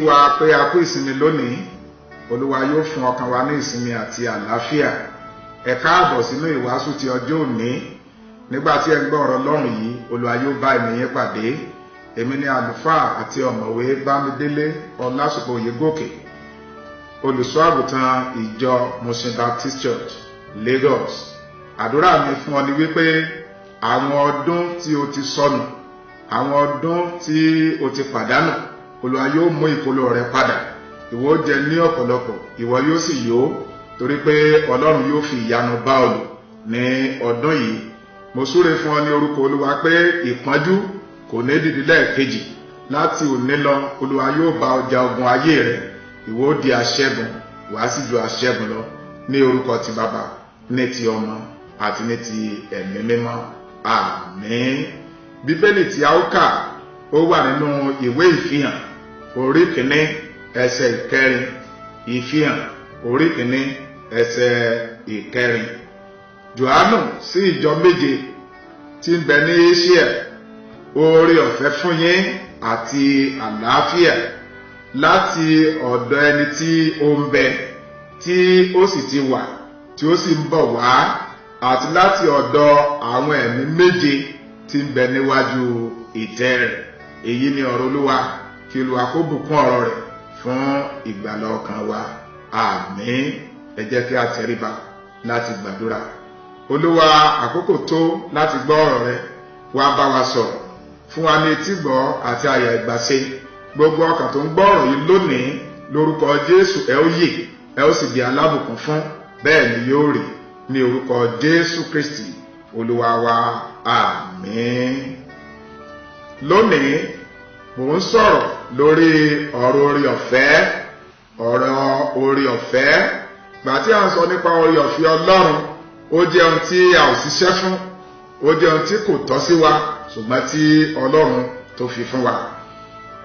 wa pé a kú ìsinmi lónìí. Olúwa yóò fún ọkàn wa ní ìsinmi àti àlàáfíà. Ẹ káàbọ̀ sínú ìwàásù ti ọjọ́ òní. Nígbà tí ẹ ń gbọ́ ọ̀rọ̀ Ọlọ́run yìí, Olúwa yóò bá ẹ̀mí yín pàdé. Èmi ni àlùfáà àti ọ̀mọ̀wé Bámidélé Ọlásùpọ̀ Oyègòkè, olùṣọ́ àgùntàn ìjọ Mushin Baptist Church, Lagos. Àdúrà mi fún ọ ni wípé àwọn ọdún tí o ti sọnù, àwọn ọdún tí o ti pàdánù, Olúwa yóò mú ìkólọ rẹ padà. Ìwọ ó jẹ ní ọ̀pọ̀lọpọ̀, ìwọ yóò sì yó, torí pé Ọlọ́run yóò fi ìyanu bá ọ lò ní ọdún yìí. Mo súre fún ọ ní orúkọ Olúwa pé ìpọ́njú kò ní dìde lẹ́ẹ̀kejì. Láti òní lọ, Olúwa yóò bá ọ jà ogun ayé rẹ. Ìwọ ó di aṣẹ́gun, wàá sì ju aṣẹ́gun lọ, ní orúkọ ti Bàbá, ní ti Ọmọ àti ní ti Ẹ̀mí Mímọ́. Àmín. Bíbélì tí a ó kà ó wà nínú ìwé Ìfihàn orí kìíní ẹsẹ̀ ìkẹrin. Ìfihàn orí kìíní ẹsẹ̀ ìkẹrin. Jòhánù sí ìjọ méje tí ń bẹ ní Éṣíà, oore ọ̀fẹ́ fún yín àti àlàáfíà láti ọ̀dọ̀ ẹni tí ó ń bẹ, tí ó sì ti wà, tí ó sì ń bọ̀ wá, àti láti ọ̀dọ̀ àwọn ẹ̀mí méje tí ń bẹ níwájú ìtẹ́ rẹ̀. Èyí ni ọ̀rọ̀ Olúwa. Kí Olúwa kó bùkún ọ̀rọ̀ rẹ̀ fún ìgbàlà ọkàn wa. Àmín. Ẹ jẹ́ kí a tẹríba láti gbàdúrà. Olúwa, àkókò tó láti gbọ́ ọ̀rọ̀ rẹ. Wá bá wa sọ̀rọ̀, fún wa ní etígbọ́ àti àyà ìgbàṣe. Gbogbo ọkàn tó ń gbọ́ ọ̀rọ̀ yìí lónìí, lórúkọ Jésù ẹ ó yè, ẹ ó sì di alábùkún fún. Bẹ́ẹ̀ ni yóò rí, ní orúkọ Jésù Kristi Olúwa wa. Àmín. Lónìí mò ń sọ̀rọ̀ lórí ọ̀rọ̀ orí ọ̀fẹ́. Ọ̀rọ̀ orí ọ̀fẹ́. Gbà tí a ń sọ nípa orí ọ̀fẹ́ Ọlọ́run, ó jẹ́ ohun tí a ò ṣiṣẹ́ fún, ó jẹ́ ohun tí kò tọ́ sí wa, ṣùgbọ́n tí Ọlọ́run tó fi fún wa.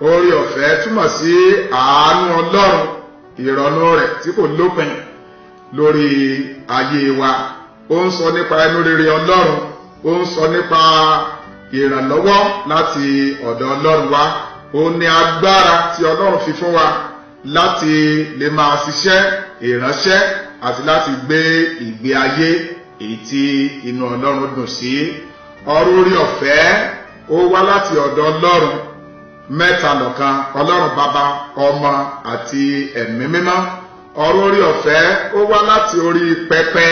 Orí ọ̀fẹ́ túmọ̀ sí àánú Ọlọ́run, ìrọ̀nú rẹ̀ tí kò lópin lórí ayé wa. Ó ń sọ nípa ẹnu rere Ọlọ́run, ó ń sọ nípa ìrànlọ́wọ́ láti ọ̀dọ̀ Ọlọ́run wa. Ó ní agbára tí Ọlọ́run fi fún wa láti lè máa ṣiṣẹ́ ìránṣẹ́ àti láti gbé ìgbé ayé èyí tí inú Ọlọ́run dùn sí. Ọ̀rọ̀ orí ọ̀fẹ́ ó wá láti ọ̀dọ̀ Ọlọ́run mẹ́ta lọ́kan, Ọlọ́run Bàbá, Ọmọ àti Ẹ̀mí Mímọ́. Ọ̀rọ̀ orí ọ̀fẹ́ ó wá láti orí pẹpẹ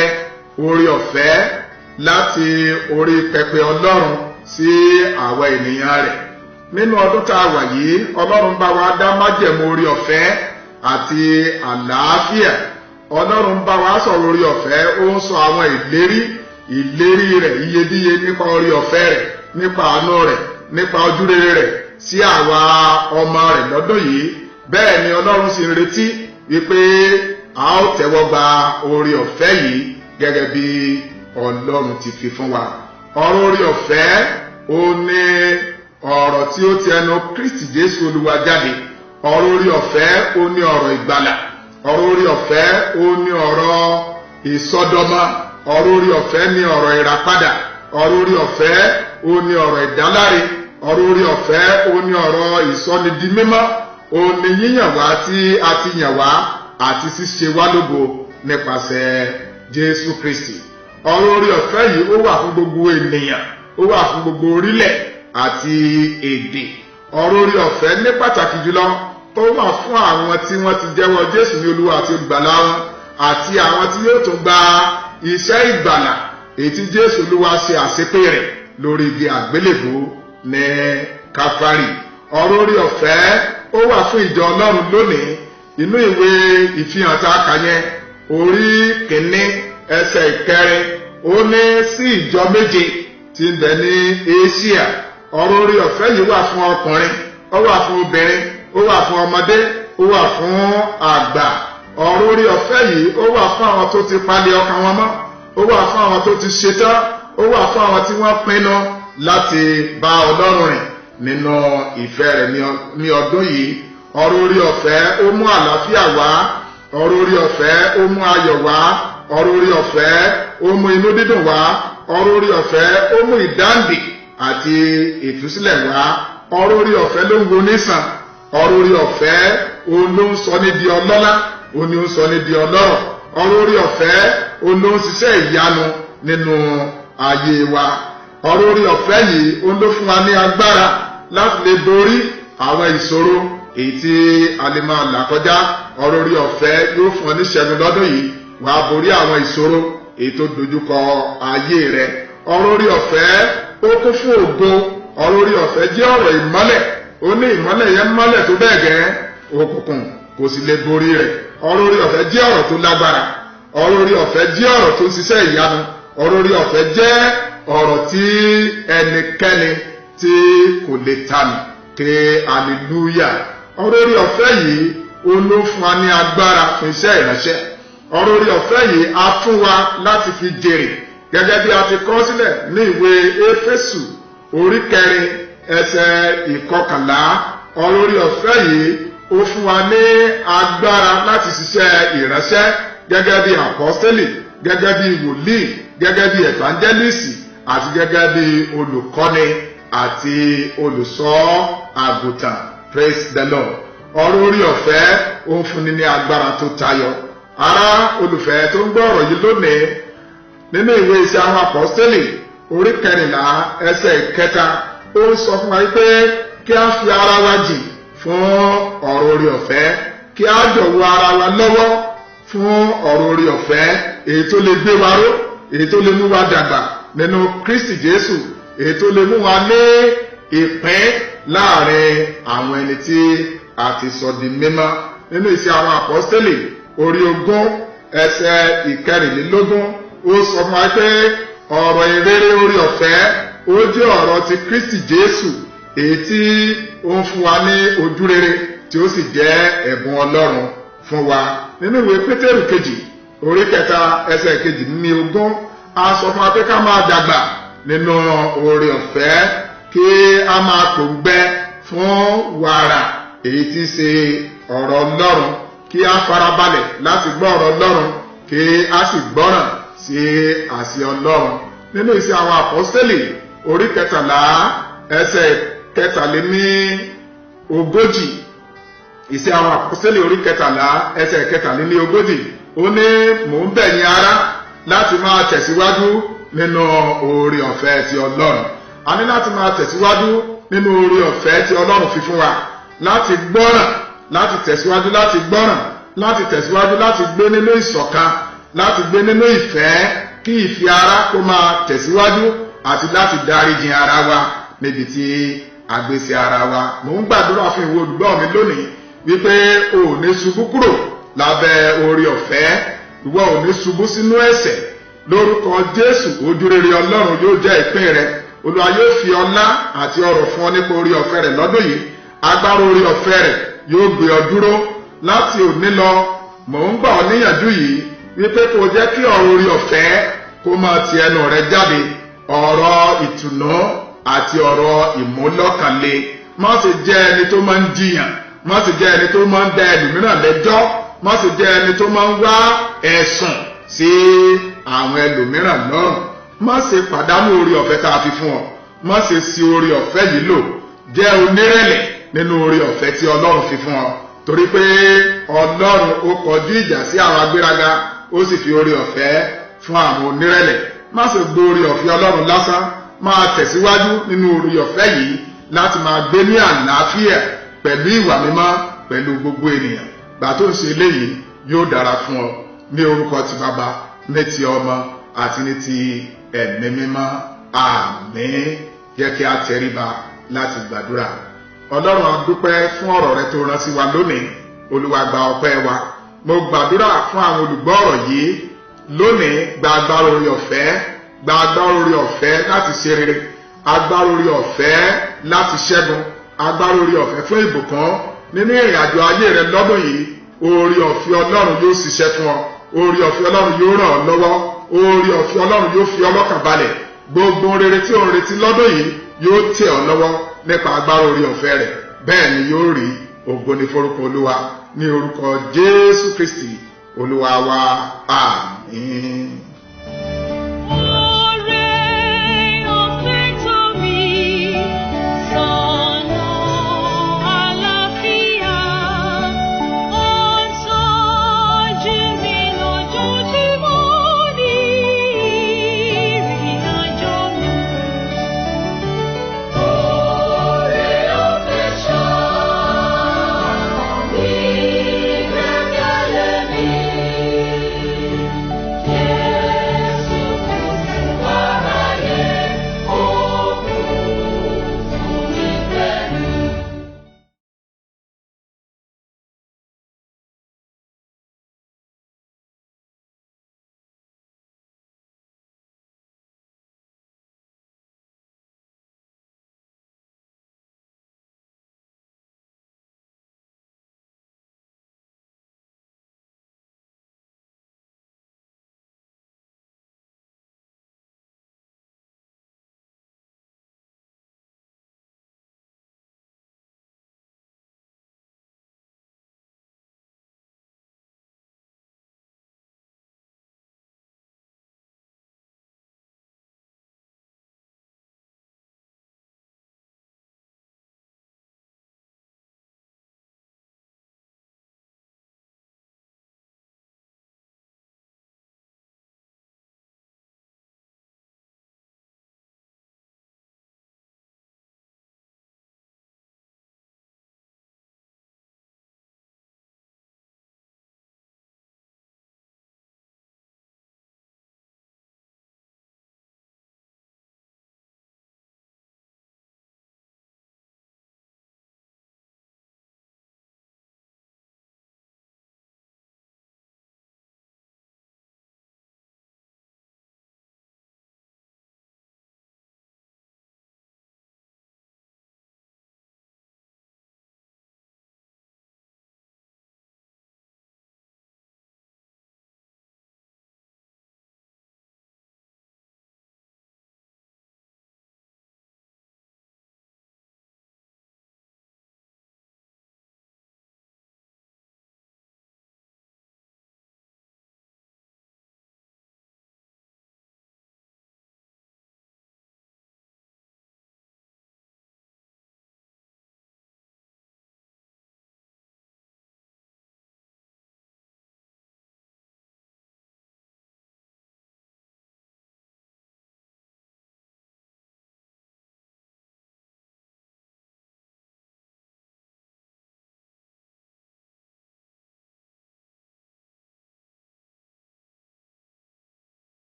orí ọ̀fẹ́, láti orí pẹpẹ Ọlọ́run sí àwa ènìyàn rẹ̀. Nínú ọdún tá a wà yìí, Ọlọ́run bá wa dá májẹ̀mú orí ọ̀fẹ́ àti àlàáfíà. Ọlọ́run bá wa sọ̀rọ̀ orí ọ̀fẹ́, ó ń sọ àwọn ìlérí rẹ̀ iyebíye nípa orí ọ̀fẹ́ rẹ̀, nípa àánú rẹ̀, nípa ojúrere rẹ̀ sí àwa ọmọ rẹ̀ lọ́dún yìí. Bẹ́ẹ̀ ni Ọlọ́run sì ń retí wípé a ó tẹ́wọ́ gba orí ọ̀fẹ́ yìí gẹ́gẹ́ bí Ọlọ́run ti fi fún wa. Ọ̀rọ̀ orí ọ̀fẹ́ ó ní ọ̀rọ̀ tí ó ti ẹnu Kristi Jésù Olúwa jáde. Ọ̀rọ̀ orí ọ̀fẹ́ ó ní ọ̀rọ̀ ìgbàlà. Ọ̀rọ̀ orí ọ̀fẹ́ ó ní ọ̀rọ̀ ìsọdọmọ. Ọ̀rọ̀ orí ọ̀fẹ́ ní ọ̀rọ̀ ìràpadà. Ọ̀rọ̀ orí ọ̀fẹ́ ó ní ọ̀rọ̀ ìdáláre. Ọ̀rọ̀ orí ọ̀fẹ́ ó ní ọ̀rọ̀ ìsọnidi mímọ́. Ó ní yíyàn wá tí a ti yàn wá àti ṣíṣe wá lógo nípasẹ̀ Jésù Kristi. Ọ̀rọ̀ orí ọ̀fẹ́ yìí ó wà fún gbogbo ènìyàn, ó wà fún gbogbo orílẹ̀ àti èdè. Ọ̀rọ̀ orí ọ̀fẹ́ ní pàtàkì jùlọ ó wà fún àwọn tí wọ́n ti jẹ́wọ́ Jésù ní Olúwa àti olùgbàlà wọn, àti àwọn tí yóò tún gba iṣẹ́ ìgbàlà èyí tí Jésù Olúwa ṣe àṣepé rẹ̀ lórí igi àgbélébùú ní Káfárì. Ọ̀rọ̀ orí ọ̀fẹ́ ó wà fún ìjọ Ọlọ́run lónìí. Inú ìwé Ìfihàn tá a kà yẹn, orí kìíní ẹsẹ̀ ìkẹrin, ó ní sí ìjọ méje tí ń bẹ ní Éṣíà. Ọ̀rọ̀ orí ọ̀fẹ́ yìí wà fún ọkùnrin, ó wà fún obìnrin, ó wà fún ọmọdé, ó wà fún àgbà. Ọ̀rọ̀ orí ọ̀fẹ́ yìí ó wà fún àwọn tó ti palẹ̀ ọkàn wọn mọ́, ó wà fún àwọn tó ti ṣetán, ó wà fún àwọn tí wọ́n pinnu láti bá Ọlọ́run rìn nínú ìfẹ́ rẹ̀ ní ọdún yìí. Ọ̀rọ̀ orí ọ̀fẹ́ ó mú àlàáfíà wá. Ọ̀rọ̀ orí ọ̀fẹ́ ó mú ayọ̀ wá. Ọ̀rọ̀ orí ọ̀fẹ́ ó mú inú dídùn wá. Ọ̀rọ̀ orí ọ̀fẹ́ ó mú ìdáǹdè àti ìtúsílẹ̀ wá. Ọ̀rọ̀ orí ọ̀fẹ́ ló ń wo nísàn. ọ̀rọ̀ orí ọ̀fẹ́ òun ló ń sọ ní di ọlọ́lá, òun ni ó ń sọ ní di ọlọ́rọ̀. ọ̀rọ̀ orí ọ̀fẹ́ òun ló ń ṣiṣẹ́ ìyanu nínú ayé wa. ọ̀rọ̀ orí ọ̀fẹ́ yìí òun ló fún wa ní agbára láti lè borí àwọn ìṣòro èyí tí a lè máa là kọjá. ọ̀rọ̀ orí ọ̀fẹ́ yóò fún ọ ní ṣẹ́gun lọ́dún yìí, wà á borí àwọn ìṣòro èyí tó dojúkọ ayé rẹ. ọ̀rọ̀ orí ọ̀fẹ́ ó kún fún ògo. ọ̀rọ̀ orí ọ̀fẹ́ jẹ́ ọ̀rọ̀ ìmọ́lẹ̀. ó ní ìmọ́lẹ̀ yẹn mọ́lẹ̀ tó bẹ́ẹ̀ gẹ́ òkùnkùn kò sì lè borí rẹ̀. ọ̀rọ̀ orí ọ̀fẹ́ jẹ́ ọ̀rọ̀ tó lágbára. ọ̀rọ̀ orí ọ̀fẹ́ jẹ́ ọ̀rọ̀ tó ń ṣiṣẹ́ ìyanu. ọ̀rọ̀ orí ọ̀fẹ́ jẹ́ ọ̀rọ̀ tí ẹnikẹ́ni tí kò lè tanù. ké hallelujah. ọ̀rọ̀ orí ọ̀fẹ́ yìí ó ló fún wa ní agbára fún iṣẹ́ ìránṣẹ́. ọ̀rọ̀ orí ọ̀fẹ́ yìí á fún wa láti fi jèrè gẹ́gẹ́ bí a ti kọ sílẹ̀ ní ìwé Éfésù orí 4 ẹsẹ̀ 11. ọ̀rọ̀ orí ọ̀fẹ́ yìí ó fún wa ní agbára láti ṣiṣẹ́ ìránṣẹ́ gẹ́gẹ́ bí àpọ́stélì, gẹ́gẹ́ bí wòlíì, gẹ́gẹ́ bí ẹ̀fánjẹ́lìsì àti gẹ́gẹ́ bí olùkọ́ni àti olùṣọ́ àgùntàn. Praise the Lord. ọ̀rọ̀ orí ọ̀fẹ́ ó ń fúnni ní agbára tó tayọ. ará olùfẹ́ tó ń gbọ́ ọ̀rọ̀ yìí lónìí, nínú ìwé Iṣẹ́ àwọn Àpọ́stélì orí 14 ẹsẹ̀ 3 ó ń sọ fún wa pé kí a fi ara wa jìn fún ọ̀rọ̀ orí ọ̀fẹ́, kí a jọ̀wọ́ ara wa lọ́wọ́ fún ọ̀rọ̀ orí ọ̀fẹ́ èyí tó lè gbé wa ró, èyí tó lè mú wa dàgbà nínú Kristi Jésù, èyí tó lè mú wa ní ìpín láàrin àwọn ẹni tí a ti sọ di mímọ́. nínú Iṣẹ́ àwọn Àpọ́stélì orí 20 ẹsẹ̀ 24 ó sọ fún wa pé ọ̀rọ̀ ìrere orí ọ̀fẹ́ ó jẹ́ ọ̀rọ̀ ti Kristi Jésù èyí tí ó ń fún wa ní ojú rere tí ó sì jẹ́ ẹ̀bùn Ọlọ́run fún wa. nínú ìwé Pétérù kejì orí 3 ẹsẹ̀ 22 a sọ fún wa pé ká máa dàgbà nínú oore ọ̀fẹ́, kí a máa pòǹgbẹ fún wàrà èyí tí ṣe ọ̀rọ̀ Ọlọ́run, kí a farabalẹ̀ láti gbọ́ ọ̀rọ̀ Ọlọ́run, kí a sì gbọ́ràn sí àṣẹ Ọlọ́run. nínú Iṣẹ́ àwọn Àpọ́stélì orí 13 ẹsẹ̀ 43. Iṣẹ́ àwọn Àpọ́stélì orí 13 ẹsẹ̀ 43 ó ní mò ń bẹ̀ yín ará láti máa tẹ̀síwájú nínú oore ọ̀fẹ́ ti Ọlọ́run. a ní láti máa tẹ̀síwájú nínú oore ọ̀fẹ́ tí Ọlọ́run fi fún wa, láti gbọ́ràn, láti tẹ̀síwájú láti gbọ́ràn, láti tẹ̀síwájú láti gbé nínú ìṣọ̀kan, láti gbé nínú ìfẹ́, kí ìfẹ́ ara kó máa tẹ̀síwájú àti láti dáríjì ara wa níbi tí a gbé sí ara wa. mò ń gbàdúrà fún ìwọ olùgbọ́ mi lónìí wípé o ò ní ṣubú kúrò lábẹ́ oore ọ̀fẹ́, ìwọ ò ní ṣubú sínú ẹ̀ṣẹ̀. lórúkọ Jésù ojú rere Ọlọ́run yóò jẹ́ ìpín rẹ. Olúwa yóò fi ọlá àti ọrọ̀ fún ọ nípa oore ọ̀fẹ́ rẹ̀ lọ́dún yìí. agbára oore ọ̀fẹ́ rẹ̀ yóò gbé ọ dúró. láti òní lọ mò ń gbà ọ níyànjú yìí wípé kó jẹ́ kí ọ̀rọ̀ oore ọ̀fẹ́ kó máa ti ẹnu rẹ jáde, ọ̀rọ̀ ìtùnú àti ọ̀rọ̀ ìmúlọ́kànle. má ṣe jẹ́ ẹni tó máa ń jiyàn, má ṣe jẹ́ ẹni tó máa ń dá ẹlòmíràn lẹ́jọ́, má ṣe jẹ́ ẹni tó máa ń wá ẹ̀sùn sí àwọn ẹlòmíràn lọ́rùn. má ṣe pàdánù oore ọ̀fẹ́ tá a fi fún ọ, má ṣe sí oore ọ̀fẹ́ yìí lò. jẹ́ onírẹ̀lẹ̀ nínú oore ọ̀fẹ́ tí Ọlọ́run fi fún ọ, torí pé Ọlọ́run ó kọjú ìjà sí àwọn agbéraga, ó sì fi oore ọ̀fẹ́ fún àwọn onírẹ̀lẹ̀. má ṣe gbọ́ oore ọ̀fẹ́ Ọlọ́run lásán, máa tẹ̀síwájú nínú oore ọ̀fẹ́ yìí láti máa gbé ní àlàáfíà pẹ̀lú ìwà mímọ́ pẹ̀lú gbogbo ènìyàn. gbà tó ń ṣe eléyìí yóò dára fún ọ ní orúkọ ti Bàbá, ní ti Ọmọ àti ní ti Ẹ̀mí mímọ́. àmín. jẹ́ kí a tẹríba láti gbàdúrà. Ọlọ́run a dúpẹ́ fún ọ̀rọ̀ rẹ tó rán sí wa lónìí. Olúwa gba ọpẹ́ wa. mo gbàdúrà fún àwọn olùgbọ́ ọ̀rọ̀ yìí lónìí. gba agbára oore ọ̀fẹ́, gba agbára oore ọ̀fẹ́ láti ṣe rere, agbára oore ọ̀fẹ́ láti ṣẹ́gun, agbára oore ọ̀fẹ́ fún ìbùkún nínú ìrìn àjò ayé rẹ lọ́dún yìí. oore ọ̀fẹ́ Ọlọ́run yóò ṣiṣẹ́ fún ọ, oore ọ̀fẹ́ Ọlọ́run yóò ràn ọ́ lọ́wọ́, oore ọ̀fẹ́ Ọlọ́run yóò fi ọlọ́kàn balẹ̀. gbogbo rere tí ò ń retí lọ́dún yìí yóò tẹ̀ ọ́ lọ́wọ́ nípa agbára oore ọ̀fẹ́ rẹ̀. bẹ́ẹ̀ ni yóò rí. ògo ni forúkọ Olúwa, ní orúkọ Jésù Kristi Olúwa wa. àmín.